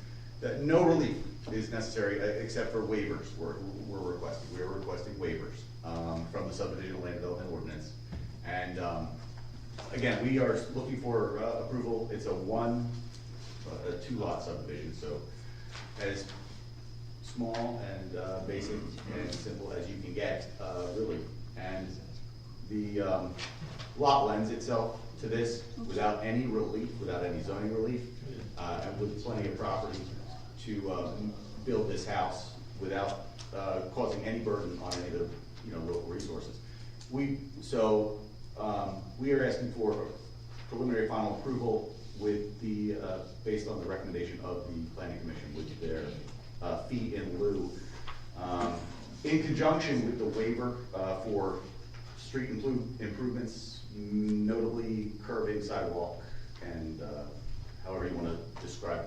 no relief is necessary except for waivers. We're requesting waivers from the subdivision land development ordinance. And again, we are looking for approval. It's a 2-lot subdivision, so as small and basic and simple as you can get, really. And the lot lends itself to this without any relief, without any zoning relief, and with plenty of property to build this house without causing any burden on any of the local resources. We are asking for preliminary final approval with the based on the recommendation of the planning commission with their fee in lieu, in conjunction with the waiver for street improvements, notably curbing, sidewalk, and however you want to describe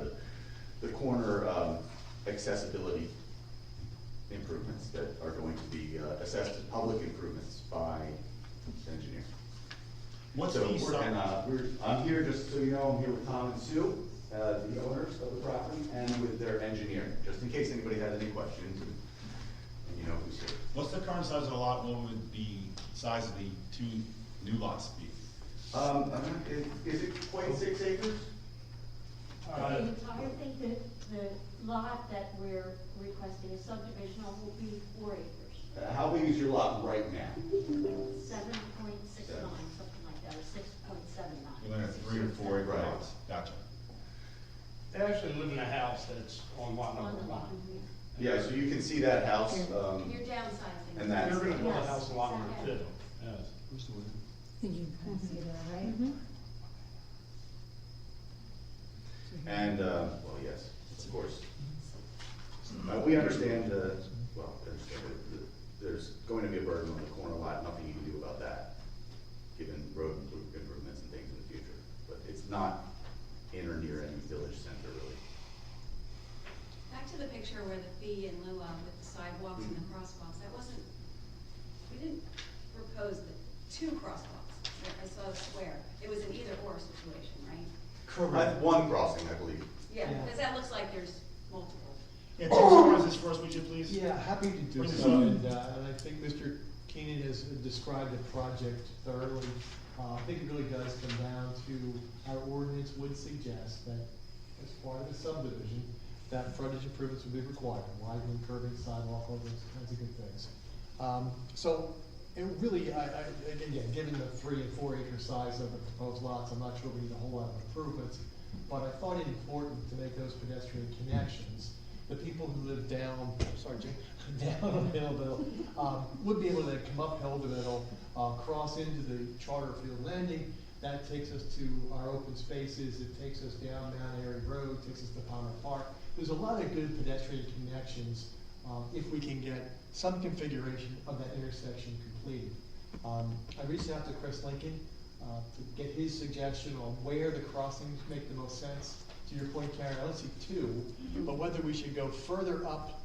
the corner accessibility improvements that are going to be assessed as public improvements by the engineer. I'm here, just so you know, I'm here with Tom and Sue, the owners of the property, and with their engineer, just in case anybody has any questions, and you know who's here. What's the current size of the lot? What would the size of the 2 new lots be? Is it quite 6 acres? The entire thing, the lot that we're requesting a subdivision on will be 4 acres. How big is your lot right now? 7.69, something like that, or 6.79. Well, then it's 3 or 4 acre Right. lots. Gotcha. They actually live in a house that's on lot On number the 1. lot. Yeah, so you can see that house, You're downsizing. and that's, They're gonna build a Yes. house on lot number 2. Yes. and, well, yes, of course. We understand, there's going to be a burden on the corner lot, nothing you can do about that, given road improvements and things in the future. But it's not in or near any village center, really. Back to the picture where the fee in lieu of with the sidewalks and the crosswalks, we didn't propose the 2 crosswalks. I saw the square. It was an either or situation, right? Correct. One crossing, I believe. Yeah, Yeah. because that looks like there's multiple. Yeah, Tim, summarize this for us, would you please? Yeah, happy to do Bring this so, up. and I think Mr. Keenan has described the project thoroughly. I think it really does come down to our ordinance would suggest that as part of the subdivision, that frontage improvements would be required, widening, curbing, sidewalk, all those kinds of good things. So it really, again, given the 3 and 4 acre size of the proposed lots, I'm not sure we need a whole lot of improvements, but I thought it important to make those pedestrian connections. The people who live down, sorry, Jim, down Hillville, would be able to come up Hillville, cross into the Charter Field Landing. That takes us to our open spaces. It takes us down Mount Airy Road, takes us to Palmer Park. There's a lot of good pedestrian connections if we can get some configuration of that intersection completed. I reached out to Chris Lincoln to get his suggestion on where the crossings make the most sense. To your point, Karen, I don't see two, but whether we should go further up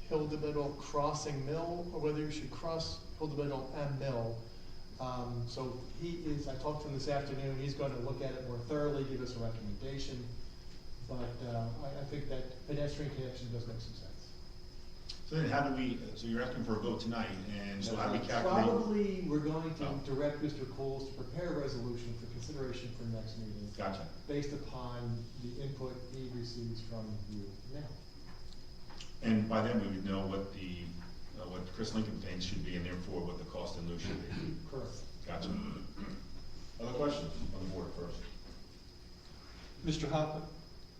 Hill to Middle, crossing Mill, or whether we should cross Hill to Middle and Mill. So I talked to him this afternoon, he's going to look at it more thoroughly, give us a recommendation. But I think that pedestrian connection does make some sense. So then how do we, so you're asking for a vote tonight, and so how do we calculate? Probably, we're going to Oh. direct Mr. Coles to prepare a resolution for consideration for next meeting. Gotcha. Based upon the input he receives from you now. And by then we would know what the, what Chris Lincoln thinks should be, and therefore what the cost in lieu should be. Correct. Gotcha. Other questions on the board first? Mr. Hoffman,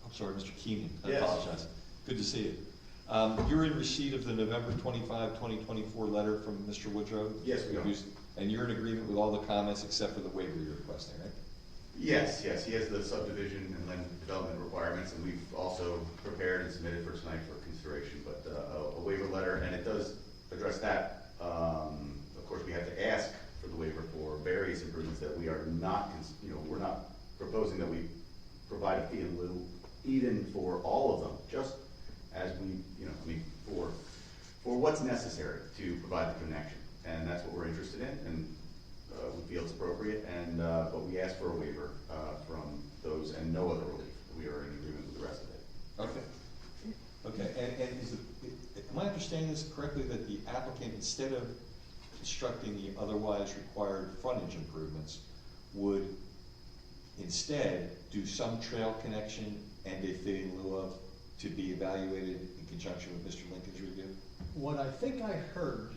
I'm sorry, Mr. Keenan, I Yes. apologize. Good to see you. You're in receipt of the November 25, 2024 letter from Mr. Woodrow? Yes, we are. And you're in agreement with all the comments except for the waiver you're requesting, right? Yes, he has the subdivision and land development requirements, and we've also prepared and submitted for tonight for consideration, but a waiver letter, and it does address that. Of course, we have to ask for the waiver for various improvements that we are not, we're not proposing that we provide a fee in lieu even for all of them, just as we, for what's necessary to provide the connection. And that's what we're interested in, and we feel it's appropriate, and, but we ask for a waiver from those and no other relief. We are in agreement with the rest of it. Okay. Okay, and am I understanding this correctly, that the applicant, instead of constructing the otherwise required frontage improvements, would instead do some trail connection and a fee in lieu of to be evaluated in conjunction with Mr. Lincoln's review? What I think I heard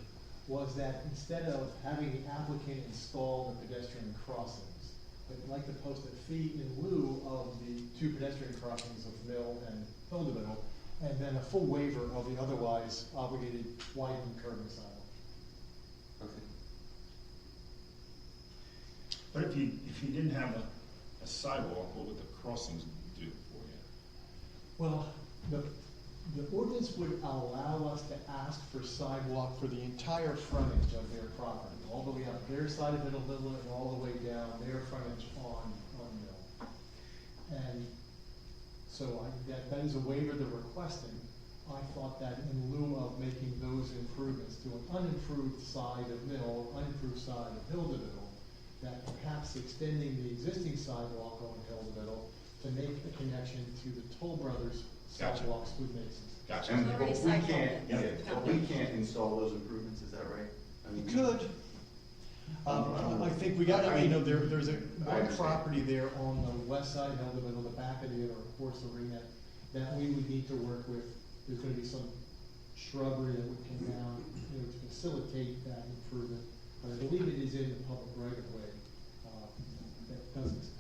was that instead of having the applicant install the pedestrian crossings, they'd like to post a fee in lieu of the two pedestrian crossings of Mill and Hill to Middle, and then a full waiver of the otherwise obligated widening curb and sidewalk. Okay. But if you didn't have a sidewalk, what would the crossings do for you? Well, the ordinance would allow us to ask for sidewalk for the entire frontage of their property, all the way up their side of Middle and all the way down their frontage on Mill. And so that is a waiver they're requesting. I thought that in lieu of making those improvements to an unimproved side of Mill, unimproved side of Hill to Middle, that perhaps extending the existing sidewalk on Hill to Middle to make a connection to the Toll Brothers Gotcha. sidewalks would make sense. Gotcha. And Already but we sidewalked can't, it. yeah, but we can't install those improvements, is that right? I mean, Could. I think we got, there's a one understand. property there on the west side, Hill to Middle, the back of the horse arena, that we would need to work with. There's gonna be some shrubbery that would come down, to facilitate that improvement. But I believe it is in the public right of way, that does exist.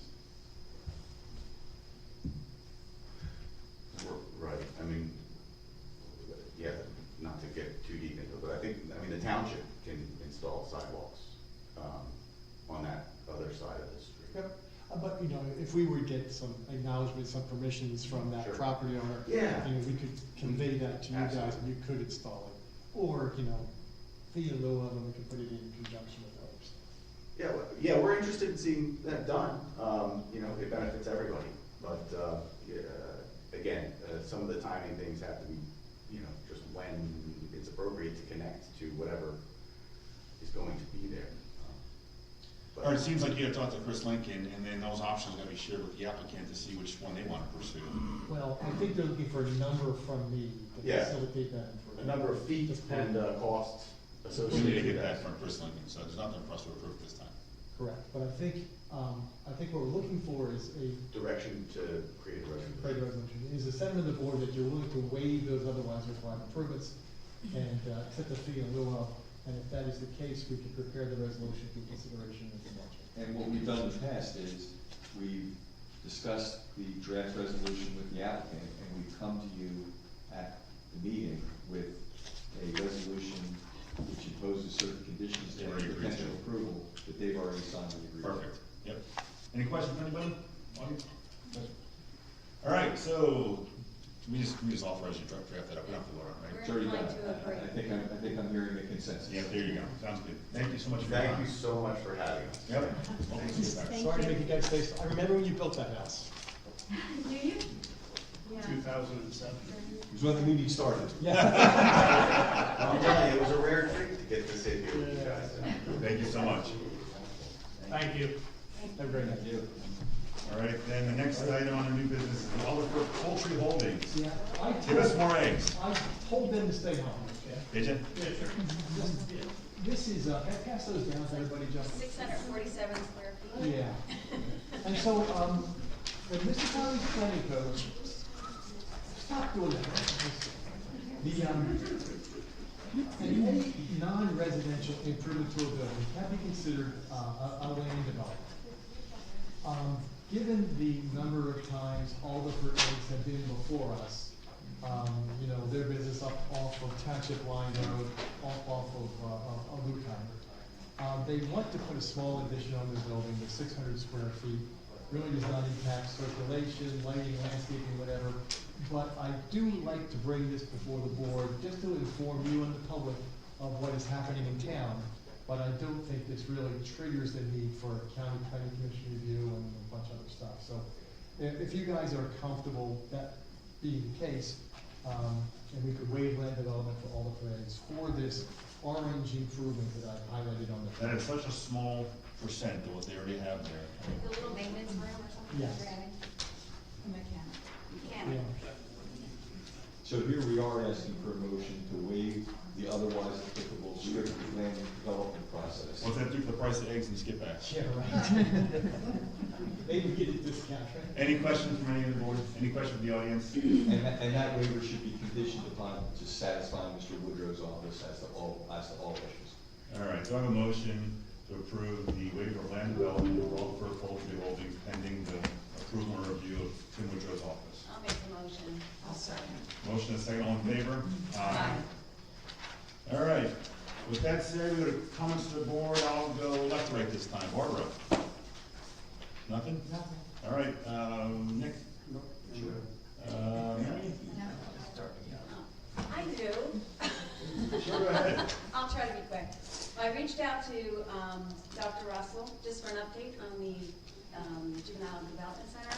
Right, I mean, yeah, not to get too deep into it, but the township can install sidewalks, on that other side of the street. Yep, but, if we would get some acknowledgement, some permissions from that Sure. property owner, Yeah. we could convey that to you guys, and Absolutely. you could install it. Or, fee in lieu of, and we could put it in conjunction with others. Yeah, we're interested in seeing that done, it benefits everybody, but, again, some of the timing things have to be, just when it's appropriate to connect to whatever is going to be there. Or it seems like you have talked to Chris Lincoln, and then those options are gonna be shared with the applicant to see which one they wanna pursue. Well, I think they're looking for a number from me to Yeah. facilitate that. A number of feet and, costs We associated need to with get that that. from Chris Lincoln, so there's nothing for us to approve this time. Correct, but I think what we're looking for is a Direction to create a credit resolution. resolution, is a sentiment of the board that you're willing to waive those otherwise required improvements and accept the fee in lieu of, and if that is the case, we can prepare the resolution for consideration of the budget. And what we've done in the past is, we've discussed the draft resolution with the applicant, and we've come to you at the meeting with a resolution which imposes certain conditions They've and already agreed potential to. approval that they've already signed and agreed to. Perfect, yep. Any questions, from anybody? Audience? All right, so, We just authorize you to draft that up, we don't have to vote on it, right? It's already done. Inclined to agree. I think I'm hearing a consensus. Yeah, there you go, sounds good. Thank you so much for your Thank time. you so much for having us. Yep. Sorry to make you guys stay, I remember when you built that house. Do you? Yeah. 2007. It was when the meeting started. I'm telling you, it was a rare treat to get to sit here with you guys. Thank you so much. Thank you. Have a great night. All right, then the next item on the new business is Oliver Poultry Holdings. Yeah, I Give us told, more eggs. I told them to stay home, okay? Did you? Yeah, sure. This is, pass those down to everybody, Justin. 647 square feet. Yeah. And so, the municipality's planning code, stop doing that. Any non-residential improvement to a building can be considered, a land development. Given the number of times all the eggs have been before us, you know, their business off of Township Line Road, off of Luton. They want to put a small addition on their building, the 600 square feet, really does not impact circulation, lighting, landscaping, whatever. But I do like to bring this before the board, just to inform you and the public of what is happening in town. But I don't think this really triggers the need for a county planning commission review and a bunch of other stuff. So if you guys are comfortable that being the case, and we could waive land development for all the parades for this orange improvement that I highlighted on the. That is such a small percent of what they already have there. The little maintenance room or something? Yes. you're adding? Yeah. Mechanic. So here we are asking for a motion to waive the otherwise applicable strict land development process. What's that do for the price of eggs and skip back? Yeah, right. Maybe get a discount, right? Any questions from any of the board? Any questions from the audience? And that waiver should be conditioned upon just satisfying Mr. Woodrow's office as to all issues. All right, do I have a motion to approve the waiver of land development for Rutherford Poultry Holdings pending the approval and review of Tim Woodrow's office? I'll make the motion. I'll second. Motion and second, all in favor? Aye. All right, with that said, we go to comments to the board. I'll go left to right this time. Barbara? Nothing? Nothing. All right, Nick? Mary? I do. Sure, go ahead. I'll try to be quick. I reached out to Dr. Russell just for an update on the Juvenile Development Center.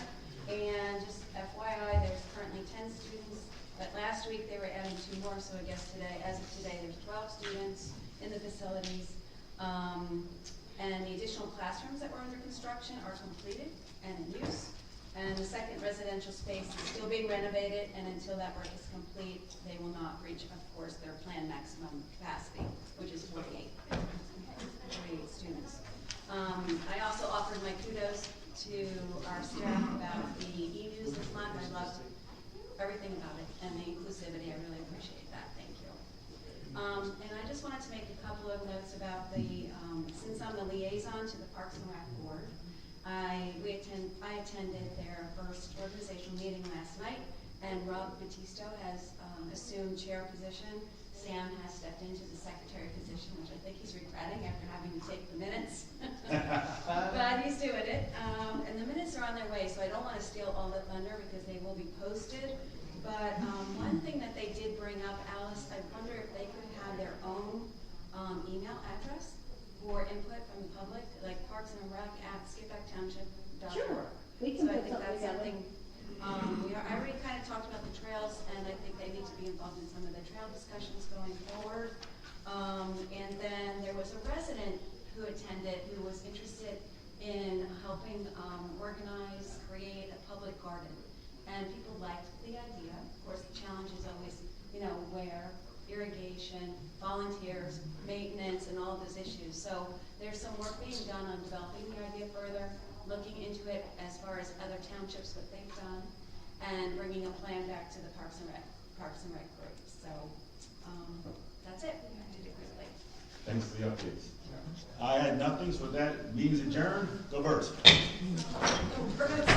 And just FYI, there's currently 10 students, but last week they were adding 2 more, so I guess today, as of today, there's 12 students in the facilities. And the additional classrooms that were under construction are completed and in use. And the second residential space is still being renovated, and until that work is complete, they will not reach, of course, their planned maximum capacity, which is 48 students. I also offered my kudos to our staff about the e-news this month. I loved everything about it, and the inclusivity, I really appreciate that, thank you. And I just wanted to make a couple of notes about the, since I'm the liaison to the Parks and Rec Board, I attended their first organizational meeting last night, and Rob Battisto has assumed chair position. Sam has stepped into the secretary position, which I think he's regretting after having to take the minutes. But he's doing it. And the minutes are on their way, so I don't want to steal all the thunder because they will be posted. But one thing that they did bring up, Alice, I wonder if they could have their own email address for input from the public, like parksandrec@skipbacktownship.org. Sure. We can So I put think something that's together. something, I already kind of talked about the trails, and I think they need to be involved in some of the trail discussions going forward. And then there was a resident who attended who was interested in helping organize, create a public garden. And people liked the idea. Of course, the challenge is always, where, irrigation, volunteers, maintenance, and all of those issues. So there's some work being done on developing the idea further, looking into it as far as other townships, what they've done, and bringing a plan back to the Parks and Rec group. So that's it. I did it quickly. Thanks for the updates. I had nothing, so with that, meeting's adjourned. Go Birds. Go Birds.